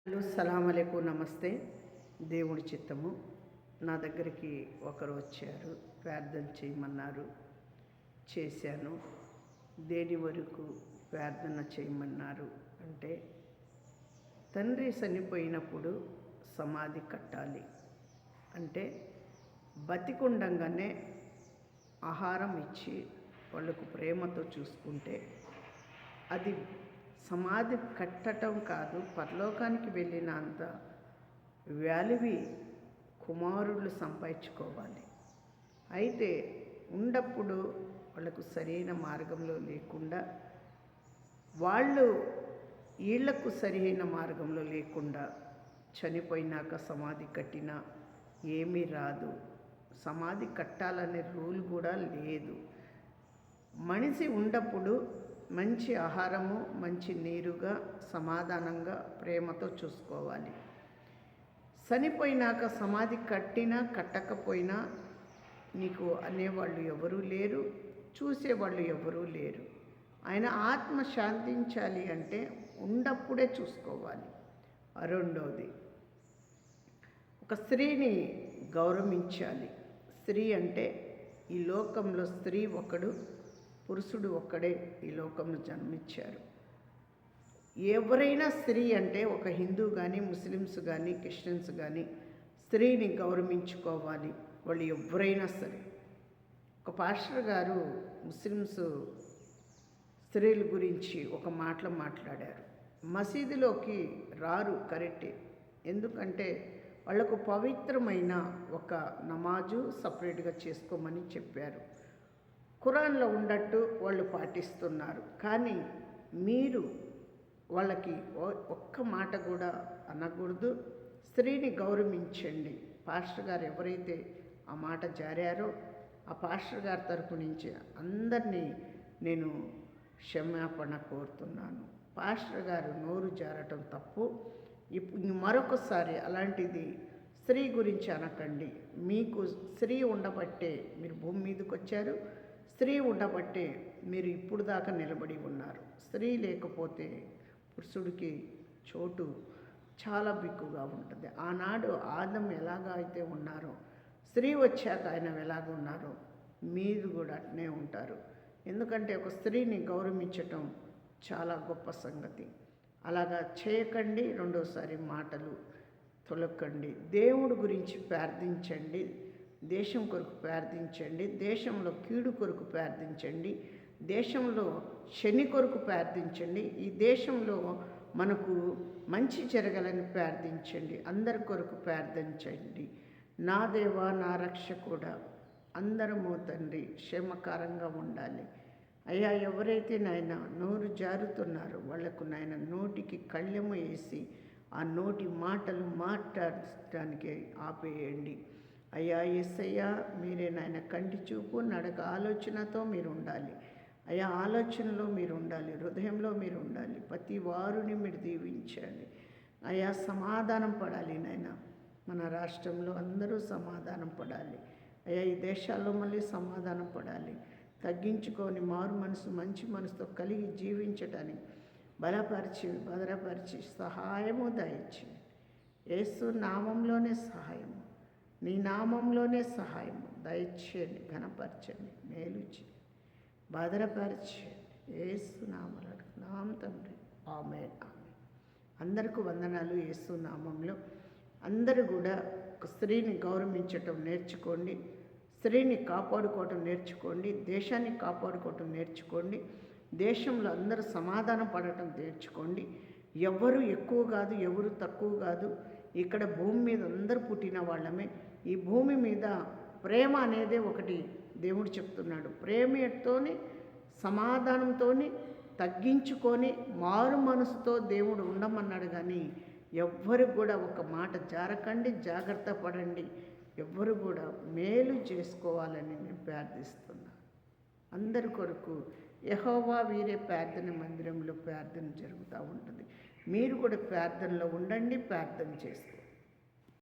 Hello సలాం అలైకుం నమస్తే. దేవుడి చిత్తము. నా దగ్గరికి ఒకరు వచ్చారు, ప్రార్థన చేయమన్నారు. చేశాను. దేని వరకు ప్రార్థన చేయమన్నారు అంటే, తండ్రి చనిపోయినప్పుడు సమాధి కట్టాలి అంటే బతికుండంగానే ఆహారం ఇచ్చి వాళ్ళకు ప్రేమతో చూసుకుంటే అది సమాధి కట్టడం కాదు, పరలోకానికి వెళ్ళినంత వ్యాలివి కుమారులు సంపాదించుకోవాలి. అయితే ఉన్నప్పుడు వాళ్ళకు సరైన మార్గంలో లేకుండా, వాళ్ళు వీళ్లకు సరైన మార్గంలో లేకుండా చనిపోయినాక సమాధి కట్టినా ఏమీ రాదు. సమాధి కట్టాలనే రూల్ కూడా లేదు. మనిషి ఉన్నప్పుడు మంచి ఆహారము, మంచి నీరుగా, సమాధానంగా, ప్రేమతో చూసుకోవాలి. చనిపోయినాక సమాధి కట్టినా కట్టకపోయినా నీకు అనేవాళ్ళు ఎవరూ లేరు, చూసేవాళ్ళు ఎవరూ లేరు. ఆయన ఆత్మ శాంతించాలి అంటే ఉన్నప్పుడే చూసుకోవాలి. రెండవది, ఒక స్త్రీని గౌరవించాలి. స్త్రీ అంటే ఈ లోకంలో స్త్రీ ఒకడు, పురుషుడు ఒక్కడే ఈ లోకంలో జన్మించారు. ఎవరైనా స్త్రీ అంటే ఒక హిందూ కానీ, ముస్లిమ్స్ కానీ, క్రిస్టియన్స్ కానీ స్త్రీని గౌరవించుకోవాలి. వాళ్ళు ఎవరైనా సరే. ఒక పాస్టర్ గారు ముస్లిమ్స్ స్త్రీల గురించి ఒక మాటలు మాట్లాడారు. మసీదులోకి రారు, కరెక్టే. ఎందుకంటే వాళ్లకు పవిత్రమైన ఒక నమాజు సపరేట్గా చేసుకోమని చెప్పారు. ఖురాన్లో ఉన్నట్టు వాళ్ళు పాటిస్తున్నారు. కానీ మీరు వాళ్ళకి ఒక్క మాట కూడా అనకూడదు. స్త్రీని గౌరవించండి. పాస్టర్ గారు ఎవరైతే ఆ మాట జారారో ఆ పాస్టర్ గారి తరపు నుంచి అందరినీ నేను క్షమాపణ కోరుతున్నాను. పాస్టర్ గారు నోరు జారటం తప్పు. ఇప్పుడు మరొకసారి అలాంటిది స్త్రీ గురించి అనకండి. మీకు స్త్రీ ఉండబట్టే మీరు భూమి మీదకి వచ్చారు. స్త్రీ ఉండబట్టే మీరు ఇప్పుడు దాకా నిలబడి ఉన్నారు. స్త్రీ లేకపోతే పురుషుడికి చోటు చాలా బిక్కుగా ఉంటుంది. ఆనాడు ఆదం ఎలాగా అయితే ఉన్నారో, స్త్రీ వచ్చాక ఆయన ఎలాగ ఉన్నారో మీరు కూడా అట్నే ఉంటారు. ఎందుకంటే ఒక స్త్రీని గౌరవించటం చాలా గొప్ప సంగతి. అలాగా చేయకండి. రెండోసారి మాటలు తొలకండి. దేవుడి గురించి ప్రార్థించండి. దేశం కొరకు ప్రార్థించండి. దేశంలో కీడు కొరకు ప్రార్థించండి. దేశంలో శని కొరకు ప్రార్థించండి. ఈ దేశంలో మనకు మంచి జరగాలని ప్రార్థించండి. అందరి కొరకు ప్రార్థించండి. నా దేవా, నా రక్షకుడా, అందరము తండ్రి క్షేమకరంగా ఉండాలి. అయ్యా, ఎవరైతే నాయన నోరు జారుతున్నారో వాళ్లకు నాయన నోటికి కళ్ళెము వేసి ఆ నోటి మాటలు మాట్లాడటానికి ఆపేయండి. అయ్యా యేసయ్యా, మీరే నాయన కంటి చూపు, నడక, ఆలోచనతో మీరు ఉండాలి. అయ్యా, ఆలోచనలో మీరు ఉండాలి, హృదయంలో మీరు ఉండాలి. ప్రతి వారిని మీరు దీవించండి. అయ్యా, సమాధానం పడాలి నాయన. మన రాష్ట్రంలో అందరూ సమాధానం పడాలి. అయ్యా, ఈ దేశాల్లో మళ్ళీ సమాధానం పడాలి. తగ్గించుకొని మారు మనసు, మంచి మనసుతో కలిగి జీవించటానికి బలపరిచి, భద్రపరిచి సహాయము దయచేయండి. యేసు నామంలోనే సహాయము, నీ నామంలోనే సహాయము దయచేయండి. ఘనపరచండి, మేలు చేయండి, భద్రపరచండి. యేసు నామములో నామ తండ్రి, ఆమేన్. ఆమేన్. అందరికీ వందనాలు. యేసు నామంలో అందరూ కూడా ఒక స్త్రీని గౌరవించటం నేర్చుకోండి. స్త్రీని కాపాడుకోవటం నేర్చుకోండి. దేశాన్ని కాపాడుకోవటం నేర్చుకోండి. దేశంలో అందరూ సమాధానం పడటం నేర్చుకోండి. ఎవరు ఎక్కువ కాదు, ఎవరు తక్కువ కాదు. ఇక్కడ భూమి మీద అందరూ పుట్టిన వాళ్ళమే. ఈ భూమి మీద ప్రేమ అనేదే ఒకటి దేవుడు చెప్తున్నాడు. ప్రేమతోని, సమాధానంతోని, తగ్గించుకొని మారు మనసుతో దేవుడు ఉండమన్నాడు. కానీ ఎవ్వరు కూడా ఒక మాట జారకండి, జాగ్రత్త పడండి. ఎవ్వరు కూడా మేలు చేసుకోవాలని నేను ప్రార్థిస్తున్నాను. అందరి కొరకు యెహోవా వీరే ప్రార్థన మందిరంలో ప్రార్థన జరుగుతూ ఉంటుంది. మీరు కూడా ప్రార్థనలో ఉండండి, ప్రార్థన చేసుకోండి.